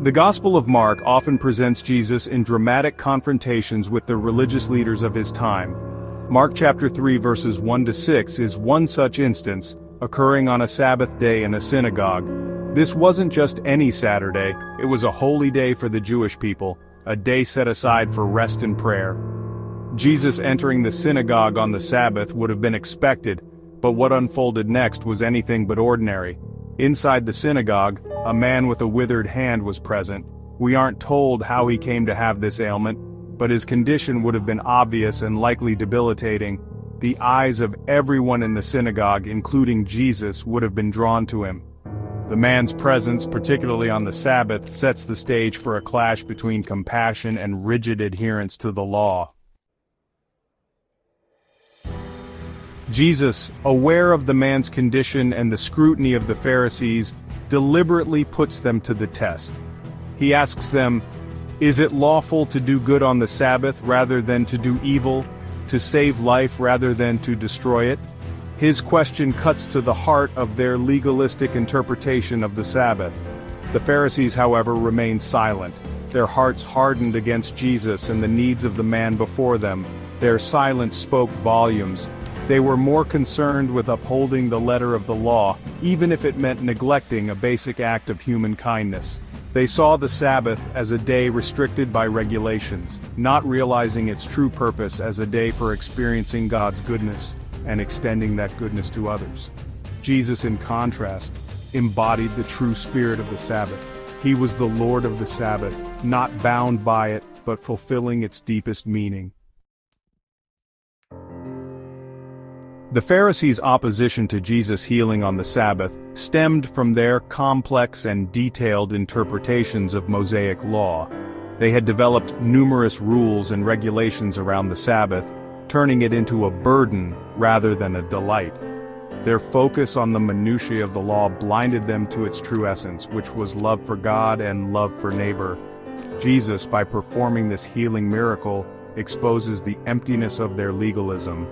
The Gospel of Mark often presents Jesus in dramatic confrontations with the religious leaders of his time. Mark chapter 3 verses 1 to 6 is one such instance, occurring on a Sabbath day in a synagogue. This wasn't just any Saturday, it was a holy day for the Jewish people, a day set aside for rest and prayer. Jesus entering the synagogue on the Sabbath would have been expected, but what unfolded next was anything but ordinary. Inside the synagogue, a man with a withered hand was present. We aren't told how he came to have this ailment, but his condition would have been obvious and likely debilitating. The eyes of everyone in the synagogue, including Jesus, would have been drawn to him. The man's presence, particularly on the Sabbath, sets the stage for a clash between compassion and rigid adherence to the law. Jesus, aware of the man's condition and the scrutiny of the Pharisees, deliberately puts them to the test. He asks them, "Is it lawful to do good on the Sabbath rather than to do evil, to save life rather than to destroy it?" His question cuts to the heart of their legalistic interpretation of the Sabbath. The Pharisees, however, remained silent. Their hearts hardened against Jesus and the needs of the man before them. Their silence spoke volumes. They were more concerned with upholding the letter of the law, even if it meant neglecting a basic act of human kindness. They saw the Sabbath as a day restricted by regulations, not realizing its true purpose as a day for experiencing God's goodness and extending that goodness to others. Jesus, in contrast, embodied the true spirit of the Sabbath. He was the Lord of the Sabbath, not bound by it, but fulfilling its deepest meaning. The Pharisees' opposition to Jesus' healing on the Sabbath stemmed from their complex and detailed interpretations of Mosaic law. They had developed numerous rules and regulations around the Sabbath, turning it into a burden rather than a delight. Their focus on the minutiae of the law blinded them to its true essence, which was love for God and love for neighbor. Jesus, by performing this healing miracle, exposes the emptiness of their legalism.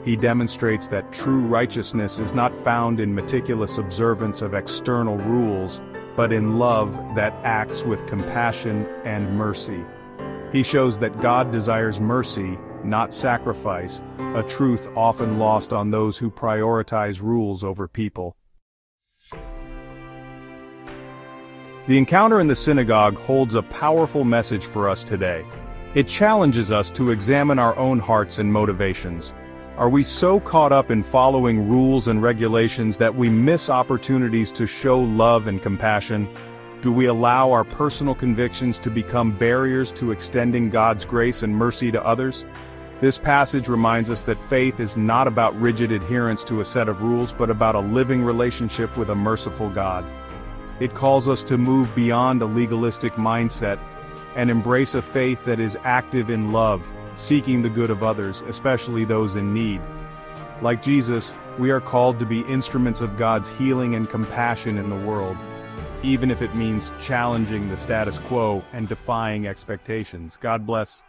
He demonstrates that true righteousness is not found in meticulous observance of external rules, but in love that acts with compassion and mercy. He shows that God desires mercy, not sacrifice, a truth often lost on those who prioritize rules over people. The encounter in the synagogue holds a powerful message for us today. It challenges us to examine our own hearts and motivations. Are we so caught up in following rules and regulations that we miss opportunities to show love and compassion? Do we allow our personal convictions to become barriers to extending God's grace and mercy to others? This passage reminds us that faith is not about rigid adherence to a set of rules, but about a living relationship with a merciful God. It calls us to move beyond a legalistic mindset and embrace a faith that is active in love, seeking the good of others, especially those in need. Like Jesus, we are called to be instruments of God's healing and compassion in the world, even if it means challenging the status quo and defying expectations. God bless.